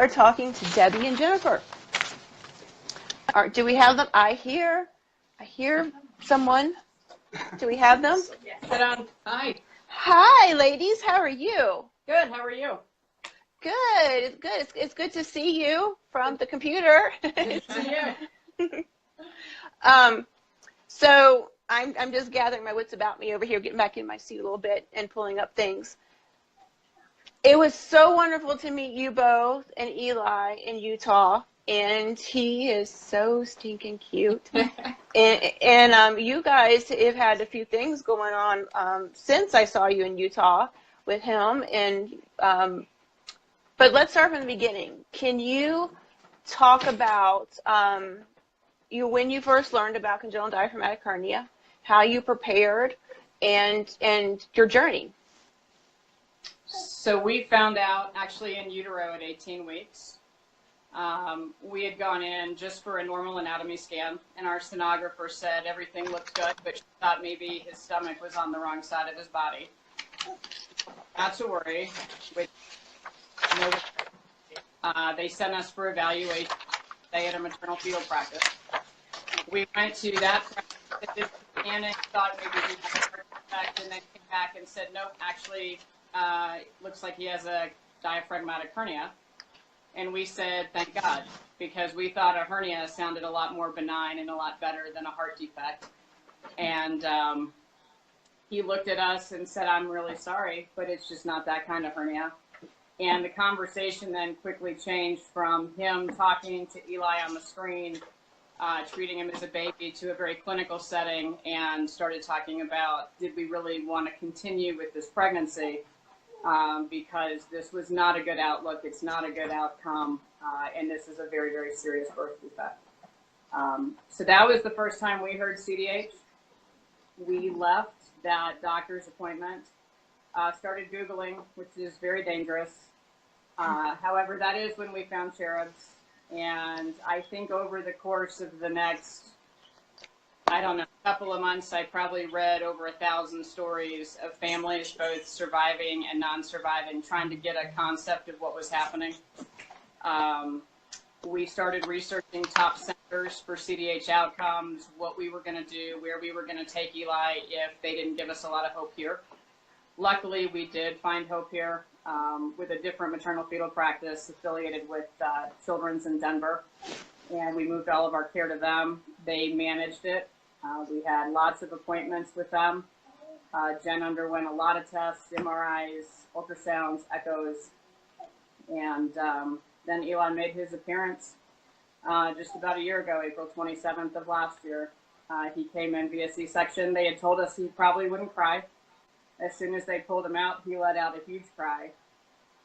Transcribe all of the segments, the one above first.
are talking to Debbie and Jennifer. Do we have them? I hear someone. Do we have them? Yeah. Hi. Hi, ladies. How are you? Good. How are you? Good. It's good. It's good to see you from the computer. Good to see you. So I'm just gathering my wits about me over here, getting back in my seat a little bit and pulling up things. It was so wonderful to meet you both and Eli in Utah, and he is so stinking cute. and you guys have had a few things going on since I saw you in Utah with him. And but let's start from the beginning. Can you talk about when you first learned about congenital diaphragmatic hernia, how you prepared, and your journey? So we found out actually in utero at 18 weeks. We had gone in just for a normal anatomy scan, and our sonographer said everything looked good, but she thought maybe his stomach was on the wrong side of his body. Not to worry. They sent us for evaluation. They had a maternal fetal practice. We went to that practice, and thought maybe we had a heart defect, and then came back and said, nope, actually, it looks like he has a diaphragmatic hernia. And we said, thank God, because we thought a hernia sounded a lot more benign and a lot better than a heart defect. And he looked at us and said, I'm really sorry, but it's just not that kind of hernia. And the conversation then quickly changed from him talking to Eli on the screen, treating him as a baby, to a very clinical setting, and started talking about, did we really want to continue with this pregnancy? Because this was not a good outlook, it's not a good outcome, and this is a very, very serious birth defect. So that was the first time we heard CDH. We left that doctor's appointment, started Googling, which is very dangerous. However, that is when we found cherubs, and I think over the course of the next, I don't know, couple of months, I probably read over 1,000 stories of families, both surviving and non-surviving, trying to get a concept of what was happening. We started researching top centers for CDH outcomes, what we were going to do, where we were going to take Eli if they didn't give us a lot of hope here. Luckily, we did find hope here with a different maternal fetal practice affiliated with Children's in Denver, and we moved all of our care to them. They managed it. We had lots of appointments with them. Jen underwent a lot of tests, MRIs, ultrasounds, echoes, and then Eli made his appearance just about a year ago, April 27th of last year. He came in via C-section. They had told us he probably wouldn't cry. As soon as they pulled him out, he let out a huge cry,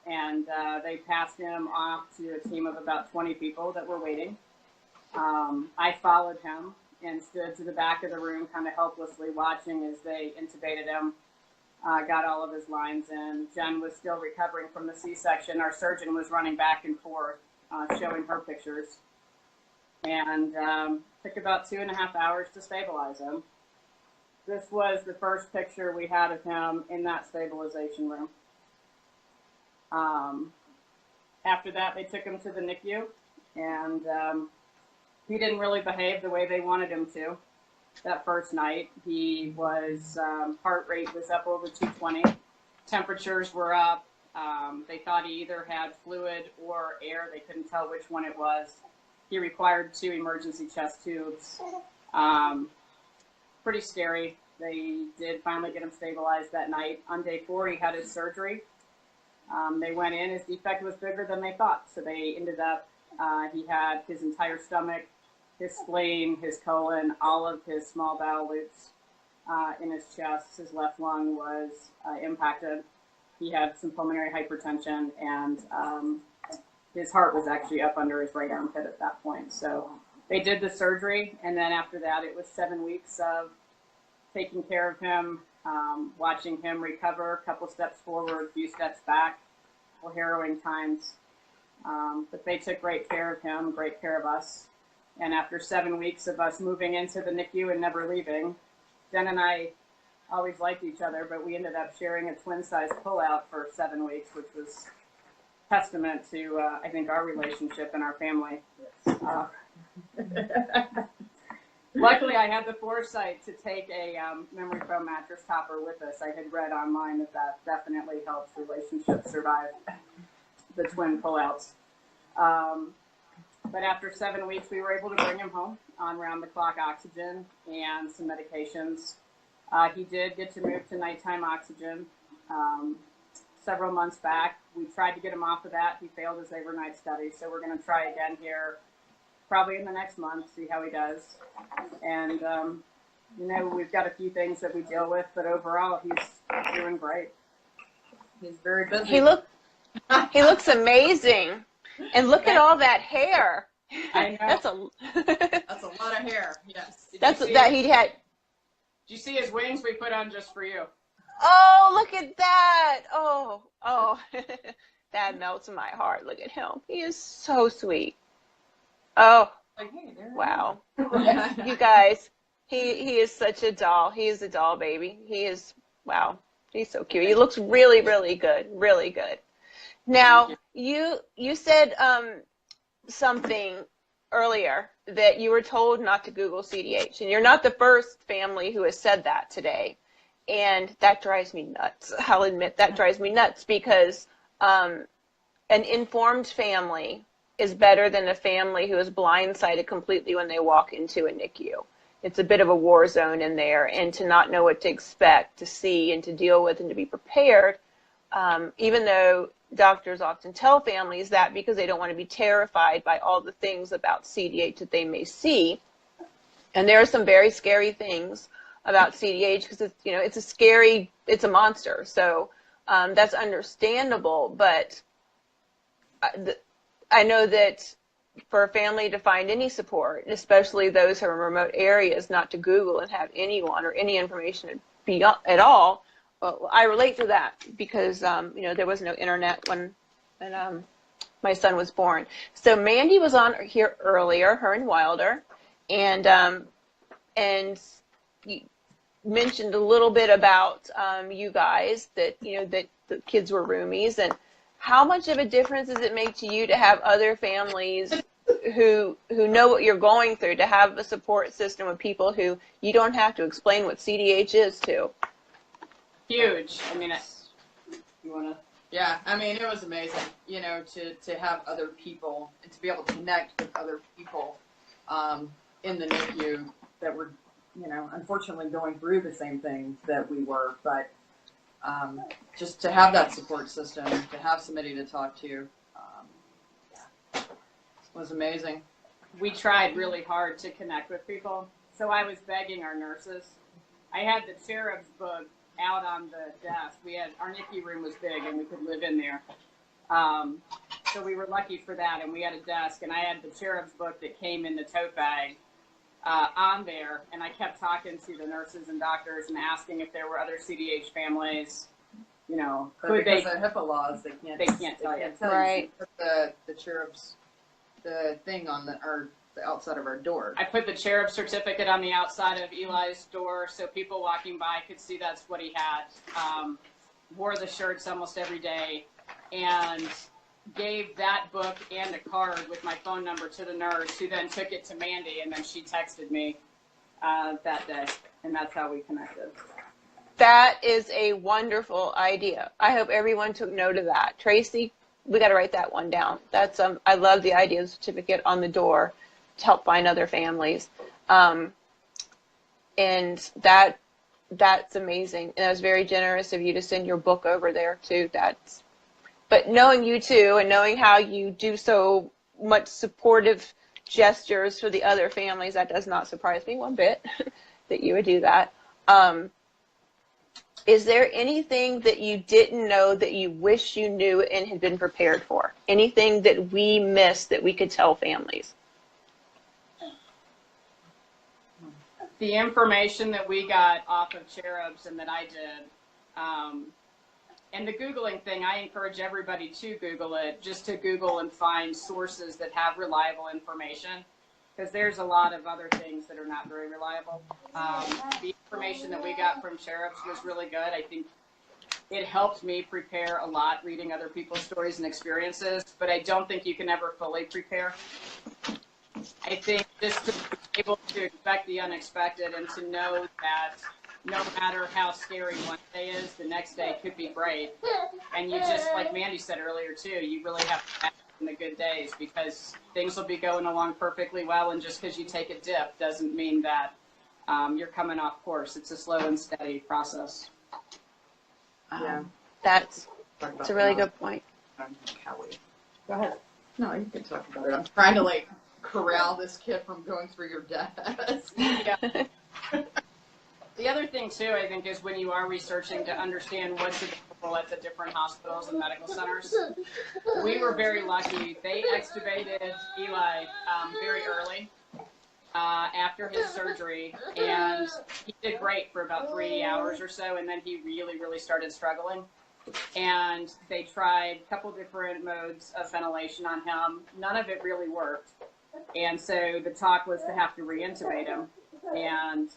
and they passed him off to a team of about 20 people that were waiting. I followed him and stood to the back of the room, kind of helplessly watching as they intubated him, got all of his lines in. Jen was still recovering from the C-section. Our surgeon was running back and forth, showing her pictures. And took about 2.5 hours to stabilize him. This was the first picture we had of him in that stabilization room. After that, they took him to the NICU, and he didn't really behave the way they wanted him to. That first night, he was, heart rate was up over 220. Temperatures were up. They thought he either had fluid or air. They couldn't tell which one it was. He required 2 emergency chest tubes. Pretty scary. They did finally get him stabilized that night. On day 4, he had his surgery. They went in. His defect was bigger than they thought. So they ended up, he had his entire stomach, his spleen, his colon, all of his small bowel loops in his chest. His left lung was impacted. He had some pulmonary hypertension, and his heart was actually up under his right armpit at that point. So they did the surgery, and then after that, it was 7 weeks of taking care of him, watching him recover, a couple steps forward, a few steps back, harrowing times. But they took great care of him, great care of us. And after 7 weeks of us moving into the NICU and never leaving, Jen and I always liked each other, but we ended up sharing a twin-size pullout for 7 weeks, which was testament to, I think, our relationship and our family. Luckily, I had the foresight to take a memory foam mattress topper with us. I had read online that definitely helps relationships survive the twin pullouts. But after 7 weeks, we were able to bring him home on round-the-clock oxygen and some medications. He did get to move to nighttime oxygen several months back. We tried to get him off of that. He failed his overnight study, so we're going to try again here probably in the next month, see how he does. And, we've got a few things that we deal with, but overall, he's doing great. He's very busy. He looks amazing. And look at all that hair. I know. That's a lot of hair. Yes. He'd had. Did you see his wings we put on just for you? Oh, look at that. Oh. That melts my heart. Look at him. He is so sweet. Oh, wow. You guys, he is such a doll. He is a doll baby. He is, wow. He's so cute. He looks really, really good. Really good. Now, you said something earlier that you were told not to Google CDH, and you're not the first family who has said that today, and that drives me nuts. I'll admit that drives me nuts because an informed family is better than a family who is blindsided completely when they walk into a NICU. It's a bit of a war zone in there, and to not know what to expect, to see, and to deal with, and to be prepared, even though doctors often tell families that because they don't want to be terrified by all the things about CDH that they may see. And there are some very scary things about CDH because it's a monster. So that's understandable. But I know that for a family to find any support, especially those who are in remote areas, not to Google and have anyone or any information at all. Well, I relate to that because, there was no internet when my son was born. So Mandy was on here earlier, her and Wilder, and you mentioned a little bit about you guys that the kids were roomies, and how much of a difference does it make to you to have other families who know what you're going through, to have a support system of people who you don't have to explain what CDH is to? Huge. I mean, you want to? Yeah, I mean, it was amazing, to have other people and to be able to connect with other people in the NICU that were, unfortunately going through the same things that we were. But just to have that support system, to have somebody to talk to, was amazing. We tried really hard to connect with people. So I was begging our nurses. I had the Cherubs book out on the desk. Our NICU room was big and we could live in there. So we were lucky for that, and we had a desk, and I had the Cherubs book that came in the tote bag on there, and I kept talking to the nurses and doctors and asking if there were other CDH families, But because of HIPAA laws, they can't tell you. Right. Put the Cherubs, the thing on the outside of our door. I put the Cherub certificate on the outside of Eli's door so people walking by could see that's what he had. Wore the shirts almost every day, and gave that book and a card with my phone number to the nurse, who then took it to Mandy, and then she texted me that day, and that's how we connected. That is a wonderful idea. I hope everyone took note of that. Tracy, we got to write that one down. That's I love the idea of the certificate on the door to help find other families. And that's amazing. And it was very generous of you to send your book over there too. But knowing you too, and knowing how you do so much supportive gestures for the other families, that does not surprise me one bit that you would do that. Is there anything that you didn't know that you wish you knew and had been prepared for? Anything that we missed that we could tell families? The information that we got off of Cherubs and that I did, and the Googling thing, I encourage everybody to Google it, just to Google and find sources that have reliable information, because there's a lot of other things that are not very reliable. The information that we got from Cherubs was really good. I think it helped me prepare a lot reading other people's stories and experiences, but I don't think you can ever fully prepare. I think just to be able to expect the unexpected and to know that no matter how scary one day is, the next day could be great. And you just, like Mandy said earlier too, you really have to act in the good days, because things will be going along perfectly well, and just because you take a dip doesn't mean that you're coming off course. It's a slow and steady process. Yeah. That's a really good point. Kelly. Go ahead. No, you can talk about it. I'm trying to like corral this kid from going through your desk. Yeah. The other thing too, I think, is when you are researching to understand what's available at the different hospitals and medical centers. We were very lucky. They extubated Eli very early after his surgery, and he did great for about 3 hours or so, and then he really, really started struggling. And they tried a couple different modes of ventilation on him. None of it really worked. And so the talk was to have to re-intubate him. And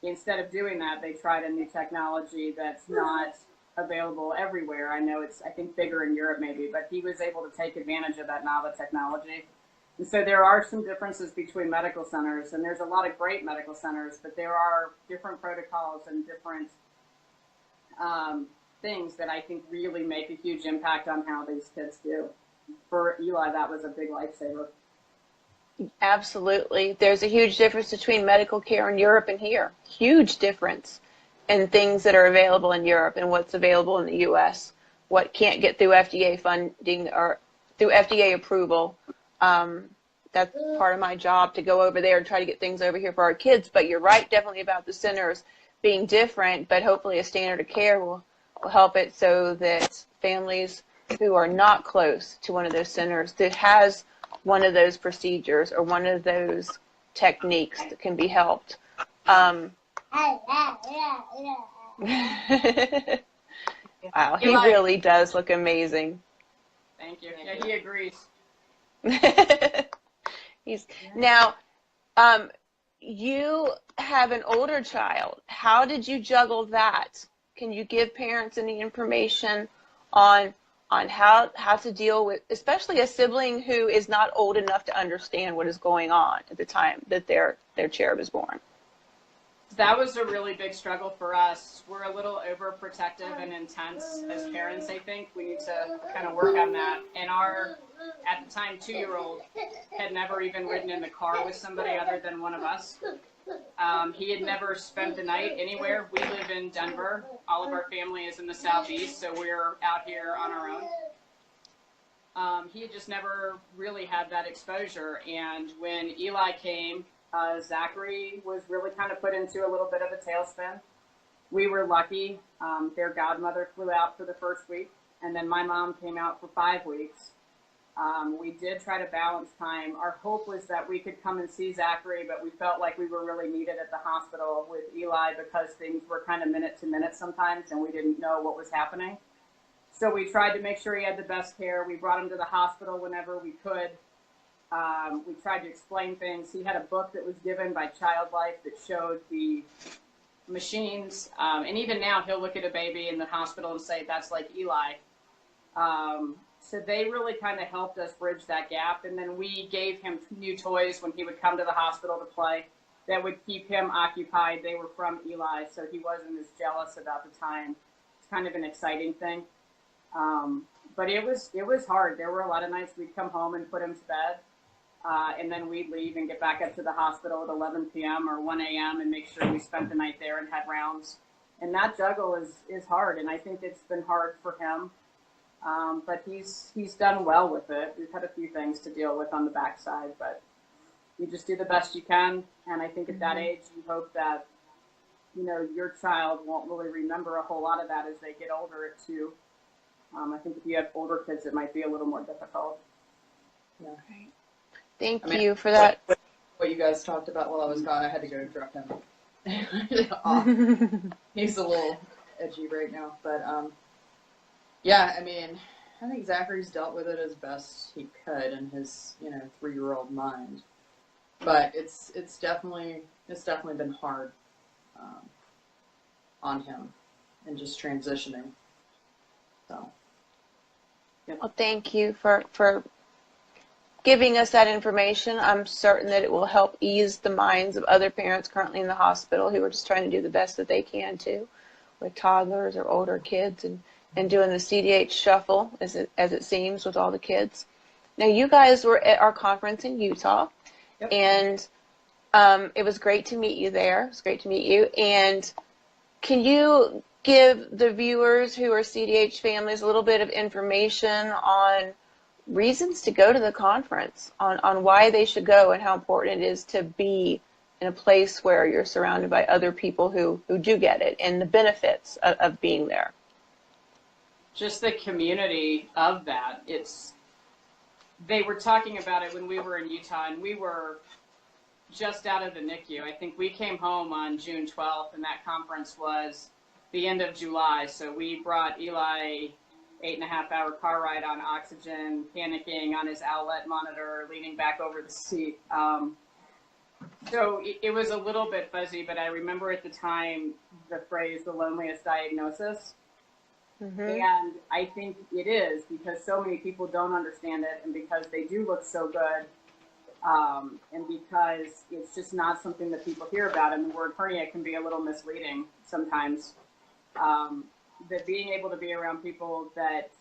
instead of doing that, they tried a new technology that's not available everywhere. I know it's, I think, bigger in Europe maybe, but he was able to take advantage of that novel technology. And so there are some differences between medical centers, and there's a lot of great medical centers, but there are different protocols and different things that I think really make a huge impact on how these kids do. For Eli, that was a big lifesaver. Absolutely. There's a huge difference between medical care in Europe and here. Huge difference in things that are available in Europe and what's available in the U.S. What can't get through FDA funding or through FDA approval. That's part of my job, to go over there and try to get things over here for our kids. But you're right, definitely, about the centers being different, but hopefully a standard of care will help it so that families who are not close to one of those centers that has one of those procedures or one of those techniques that can be helped. Wow, he really does look amazing. Thank you. Yeah, he agrees. Now, you have an older child. How did you juggle that? Can you give parents any information on how to deal with, especially a sibling who is not old enough to understand what is going on at the time that their cherub is born? That was a really big struggle for us. We're a little overprotective and intense as parents, I think. We need to kind of work on that. And our, at the time, 2-year-old had never even ridden in the car with somebody other than one of us. He had never spent the night anywhere. We live in Denver. All of our family is in the southeast, so we're out here on our own. He had just never really had that exposure. And when Eli came, Zachary was really kind of put into a little bit of a tailspin. We were lucky. Their godmother flew out for the first week, and then my mom came out for 5 weeks. We did try to balance time. Our hope was that we could come and see Zachary, but we felt like we were really needed at the hospital with Eli because things were kind of minute to minute sometimes, and we didn't know what was happening. So we tried to make sure he had the best care. We brought him to the hospital whenever we could. We tried to explain things. He had a book that was given by Child Life that showed the machines. And even now, he'll look at a baby in the hospital and say, that's like Eli. So they really kind of helped us bridge that gap. And then we gave him new toys when he would come to the hospital to play that would keep him occupied. They were from Eli, so he wasn't as jealous about the time. It's kind of an exciting thing. But it was hard. There were a lot of nights we'd come home and put him to bed. And then we'd leave and get back up to the hospital at 11 p.m. or 1 a.m. and make sure we spent the night there and had rounds. And that juggle is hard, and I think it's been hard for him. But he's done well with it. We've had a few things to deal with on the backside, but you just do the best you can. And I think at that age, you hope that, you know, your child won't really remember a whole lot of that as they get older too. I think if you have older kids, it might be a little more difficult. Yeah. Right. Thank you for that. What you guys talked about while I was gone, I had to go drop him off. He's a little edgy right now, but yeah, I mean, I think Zachary's dealt with it as best he could in his 3-year-old mind, but it's definitely been hard on him and just transitioning. Well, thank you for giving us that information. I'm certain that it will help ease the minds of other parents currently in the hospital who are just trying to do the best that they can too, with toddlers or older kids, and doing the CDH shuffle, as it seems, with all the kids. Now, you guys were at our conference in Utah, Yep. and it was great to meet you there. It was great to meet you. And can you give the viewers who are CDH families a little bit of information on reasons to go to the conference, on why they should go and how important it is to be in a place where you're surrounded by other people who do get it, and the benefits of being there? Just the community of that. They were talking about it when we were in Utah, and we were just out of the NICU. I think we came home on June 12th, and that conference was the end of July. So we brought Eli 8.5-hour car ride on oxygen, panicking on his outlet monitor, leaning back over the seat. So it was a little bit fuzzy, but I remember at the time the phrase, the loneliest diagnosis. Mm-hmm. And I think it is, because so many people don't understand it, and because they do look so good, and because it's just not something that people hear about, and the word hernia can be a little misleading sometimes. That being able to be around people that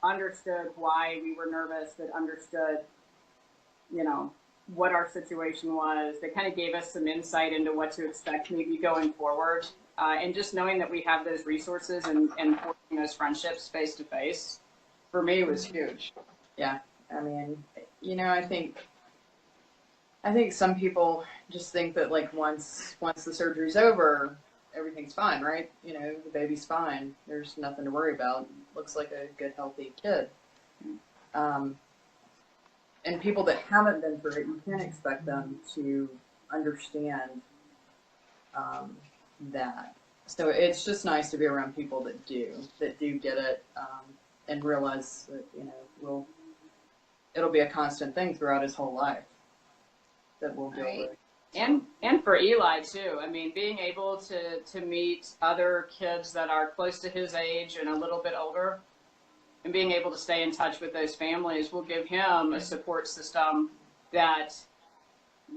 understood why we were nervous, that understood, what our situation was, that kind of gave us some insight into what to expect maybe going forward. And just knowing that we have those resources and forging those friendships face to face, for me, was huge. Yeah. I mean, I think some people just think that like once the surgery's over, everything's fine, right? The baby's fine. There's nothing to worry about. Looks like a good, healthy kid. And people that haven't been through it, you can't expect them to understand that. So it's just nice to be around people that do get it, and realize that, it'll be a constant thing throughout his whole life that we'll deal with. And for Eli too. I mean, being able to meet other kids that are close to his age and a little bit older, and being able to stay in touch with those families will give him a support system that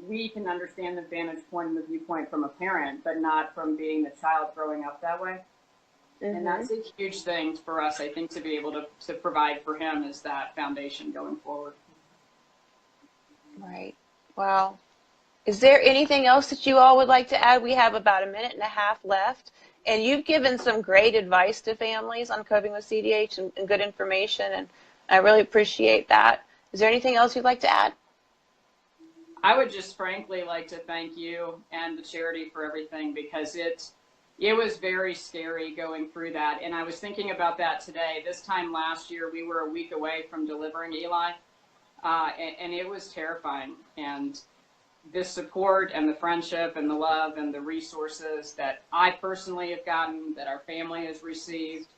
we can understand the vantage point and the viewpoint from a parent, but not from being the child growing up that way. Mm-hmm. And that's a huge thing for us, I think, to be able to provide for him, is that foundation going forward. Right. Wow. Is there anything else that you all would like to add? We have about 1.5 minutes left, and you've given some great advice to families on coping with CDH and good information, and I really appreciate that. Is there anything else you'd like to add? I would just frankly like to thank you and the charity for everything, because it was very scary going through that. And I was thinking about that today. This time last year, we were a week away from delivering Eli, and it was terrifying. And this support and the friendship and the love and the resources that I personally have gotten, that our family has received,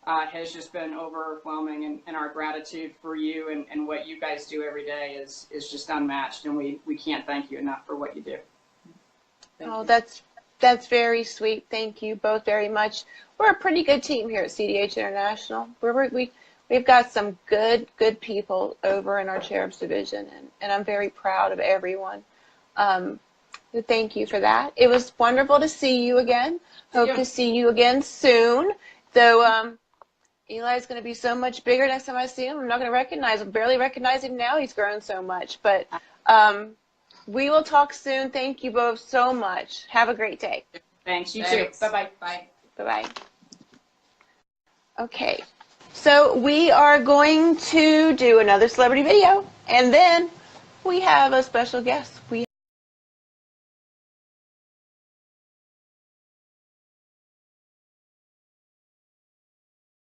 has just been overwhelming, and our gratitude for you and what you guys do every day is just unmatched, and we can't thank you enough for what you do. Thank you. That's very sweet. Thank you both very much. We're a pretty good team here at CDH International. We've got some good people over in our cherubs division, and I'm very proud of everyone. Thank you for that. It was wonderful to see you again. Hope to see you again soon. Though Eli's going to be so much bigger next time I see him. I'm not going to recognize him. Barely recognize him now. He's grown so much. But we will talk soon. Thank you both so much. Have a great day. Thanks. You too. Bye-bye. Bye. Bye-bye. Okay. So we are going to do another celebrity video, and then we have a special guest.